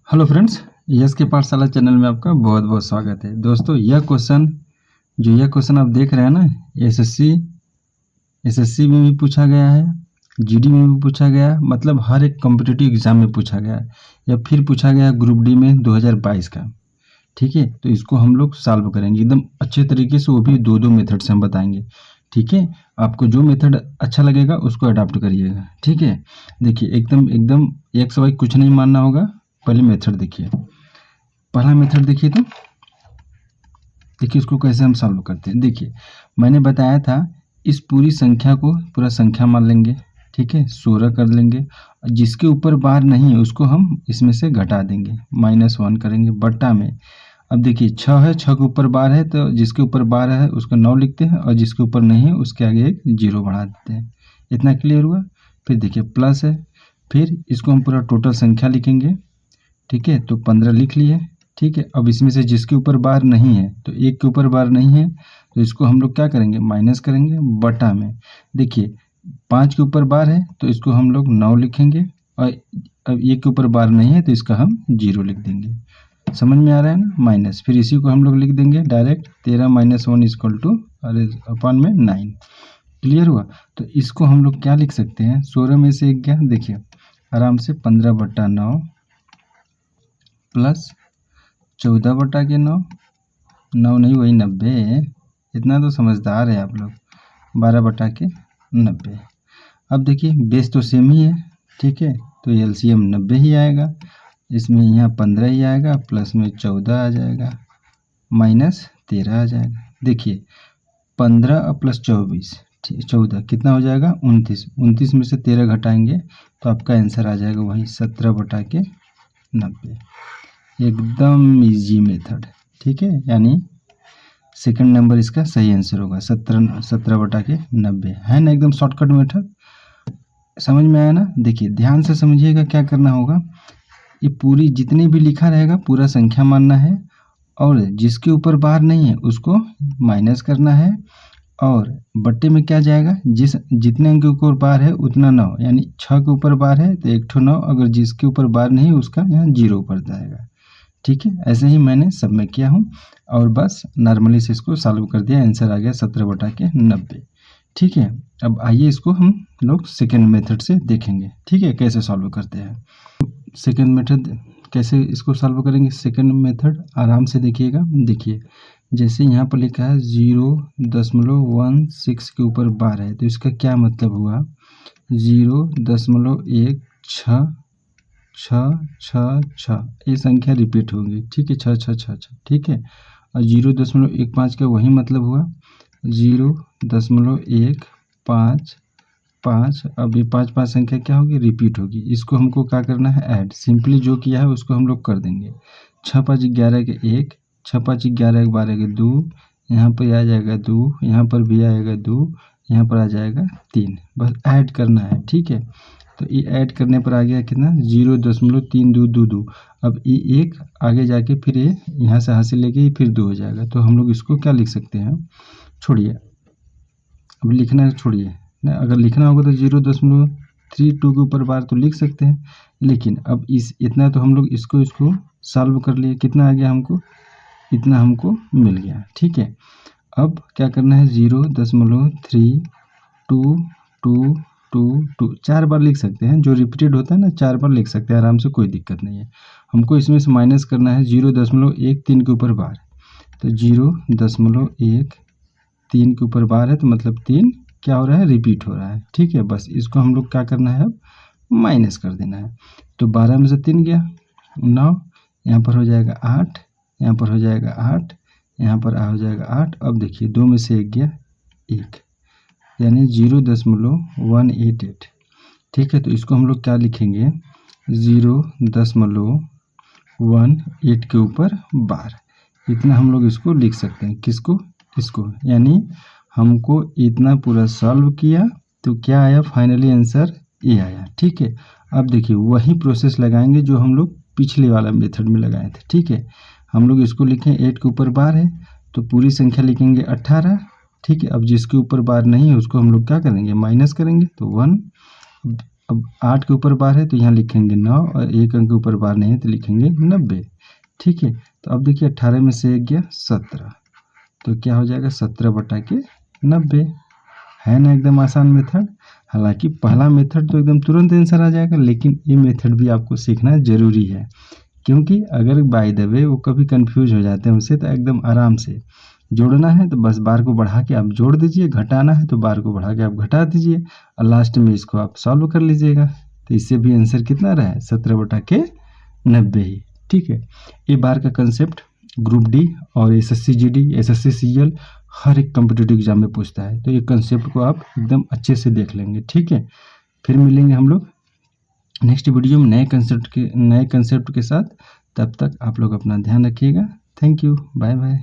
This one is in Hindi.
हेलो फ्रेंड्स, यस के पाठशाला चैनल में आपका बहुत बहुत स्वागत है। दोस्तों, यह क्वेश्चन आप देख रहे हैं ना, एसएससी में भी पूछा गया है, जीडी में भी पूछा गया है, मतलब हर एक कॉम्पिटिटिव एग्जाम में पूछा गया है या फिर पूछा गया ग्रुप डी में 2022 का। ठीक है, तो इसको हम लोग सॉल्व करेंगे एकदम अच्छे तरीके से, वो भी दो दो मेथड से हम बताएंगे। ठीक है, आपको जो मेथड अच्छा लगेगा उसको अडॉप्ट करिएगा। ठीक है, देखिए एकदम एक्स वाई कुछ नहीं मानना होगा। पहले मेथड देखिए, पहला मेथड देखिए, तो देखिए इसको कैसे हम सॉल्व करते हैं। देखिए मैंने बताया था इस पूरी संख्या को पूरा संख्या मान लेंगे। ठीक है, 16 कर लेंगे, जिसके ऊपर बार नहीं है उसको हम इसमें से घटा देंगे, -1 करेंगे बट्टा में। अब देखिए 6 है, 6 के ऊपर बार है तो जिसके ऊपर बार है उसको 9 लिखते हैं और जिसके ऊपर नहीं है उसके आगे एक 0 बढ़ा देते हैं। इतना क्लियर हुआ। फिर देखिए प्लस है, फिर इसको हम पूरा टोटल संख्या लिखेंगे। ठीक है, तो 15 लिख लिए। ठीक है, अब इसमें से जिसके ऊपर बार नहीं है तो एक के ऊपर बार नहीं है तो इसको हम लोग क्या करेंगे, माइनस करेंगे बटा में। देखिए 5 के ऊपर बार है तो इसको हम लोग 9 लिखेंगे और अब एक के ऊपर बार नहीं है तो इसका हम 0 लिख देंगे। समझ में आ रहा है ना, माइनस। फिर इसी को हम लोग लिख देंगे डायरेक्ट 13 - 1 इक्वल टू अपन में 9। क्लियर हुआ। तो इसको हम लोग क्या लिख सकते हैं, 16 में से एक गया, देखिए आराम से 15/9 प्लस 14/9, 9 नहीं वही 90। इतना तो समझदार है आप लोग। 12/90। अब देखिए बेस तो सेम ही है। ठीक है, तो एलसीएम 90 ही आएगा, इसमें यहाँ 15 ही आएगा, प्लस में 14 आ जाएगा, -13 आ जाएगा। देखिए 15 प्लस 24 14 कितना हो जाएगा, 29। 29 में से 13 घटाएंगे तो आपका आंसर आ जाएगा वही 17/90। एकदम इजी मेथड। ठीक है, यानी सेकंड नंबर इसका सही आंसर होगा, 17/90 है ना, एकदम शॉर्टकट मेथड। समझ में आया ना। देखिए ध्यान से समझिएगा क्या करना होगा, ये पूरी जितनी भी लिखा रहेगा पूरा संख्या मानना है और जिसके ऊपर बार नहीं है उसको माइनस करना है और बट्टे में क्या जाएगा, जितने अंक के ऊपर बार है उतना 9, यानी 6 के ऊपर बार है तो 1 ठो 9, अगर जिसके ऊपर बार नहीं है उसका यहाँ 0 ऊपर जाएगा। ठीक है, ऐसे ही मैंने सब में किया हूँ और बस नॉर्मली से इसको सॉल्व कर दिया, आंसर आ गया 17/90। ठीक है, अब आइए इसको हम लोग सेकेंड मेथड से देखेंगे। ठीक है, कैसे सॉल्व करते हैं। सेकेंड मेथड कैसे इसको सॉल्व करेंगे, सेकेंड मेथड आराम से देखिएगा। देखिए जैसे यहाँ पर लिखा है 0.16 के ऊपर बार है तो इसका क्या मतलब हुआ, 0.16 6 ये संख्या रिपीट होगी। ठीक है, 6 6 6 6। ठीक है, और 0.15 का वही मतलब हुआ 0.155। अब ये 5 संख्या क्या होगी, रिपीट होगी। इसको हमको क्या करना है, ऐड। सिंपली जो किया है उसको हम लोग कर देंगे। 6 5 11 के 1, 6 5 11 के 12 के 2, यहाँ पर आ जाएगा 2, यहाँ पर भी आएगा 2, यहाँ पर आ जाएगा 3। बस ऐड करना है। ठीक है, तो ये ऐड करने पर आ गया कितना, 0.3222। अब ये एक आगे जाके फिर ये यहाँ से हासिल लेके फिर 2 हो जाएगा। तो हम लोग इसको क्या लिख सकते हैं, छोड़िए अब लिखना छोड़िए ना, अगर लिखना होगा तो 0.32 के ऊपर बार तो लिख सकते हैं, लेकिन अब इस इतना तो हम लोग इसको सॉल्व कर लिए, कितना आ गया हमको, इतना हमको मिल गया। ठीक है, अब क्या करना है, 0.3222 4 बार लिख सकते हैं, जो रिपीटेड होता है ना 4 बार लिख सकते हैं आराम से, कोई दिक्कत नहीं है। हमको इसमें से माइनस करना है 0.13 के ऊपर बार, तो 0.13 के ऊपर बार है तो मतलब 3 क्या हो रहा है, रिपीट हो रहा है। ठीक है, बस इसको हम लोग क्या करना है, अब माइनस कर देना है। तो 12 में से 3 गया 9, यहाँ पर हो जाएगा 8, यहाँ पर हो जाएगा 8, यहाँ पर हो जाएगा 8। अब देखिए 2 में से 1 गया 1, यानी 0.188। ठीक है, तो इसको हम लोग क्या लिखेंगे, 0.18 के ऊपर बार, इतना हम लोग इसको लिख सकते हैं। किसको, इसको, यानी हमको इतना पूरा सॉल्व किया तो क्या आया, फाइनली आंसर ये आया। ठीक है, अब देखिए वही प्रोसेस लगाएंगे जो हम लोग पिछले वाला मेथड में लगाए थे। ठीक है, हम लोग इसको लिखें 8 के ऊपर बार है तो पूरी संख्या लिखेंगे 18। ठीक है, अब जिसके ऊपर बार नहीं है उसको हम लोग क्या करेंगे, माइनस करेंगे तो 1। अब 8 के ऊपर बार है तो यहाँ लिखेंगे 9 और 1 अंक के ऊपर बार नहीं है तो लिखेंगे 90। ठीक है, तो अब देखिए 18 में से 1 गया 17, तो क्या हो जाएगा 17/90। है ना एकदम आसान मेथड। हालांकि पहला मेथड तो एकदम तुरंत आंसर आ जाएगा, लेकिन ये मेथड भी आपको सीखना ज़रूरी है, क्योंकि अगर बाय द वे वो कभी कंफ्यूज हो जाते हैं उससे, तो एकदम आराम से जोड़ना है तो बस बार को बढ़ा के आप जोड़ दीजिए, घटाना है तो बार को बढ़ा के आप घटा दीजिए और लास्ट में इसको आप सॉल्व कर लीजिएगा। तो इससे भी आंसर कितना रहा है 17/90 ही। ठीक है, ये बार का कंसेप्ट ग्रुप डी और एसएससी जीडी, एसएससी सीजीएल हर एक कॉम्पिटिटिव एग्जाम में पूछता है, तो ये कंसेप्ट को आप एकदम अच्छे से देख लेंगे। ठीक है, फिर मिलेंगे हम लोग नेक्स्ट वीडियो में नए कंसेप्ट के साथ। तब तक आप लोग अपना ध्यान रखिएगा। Thank you, bye bye.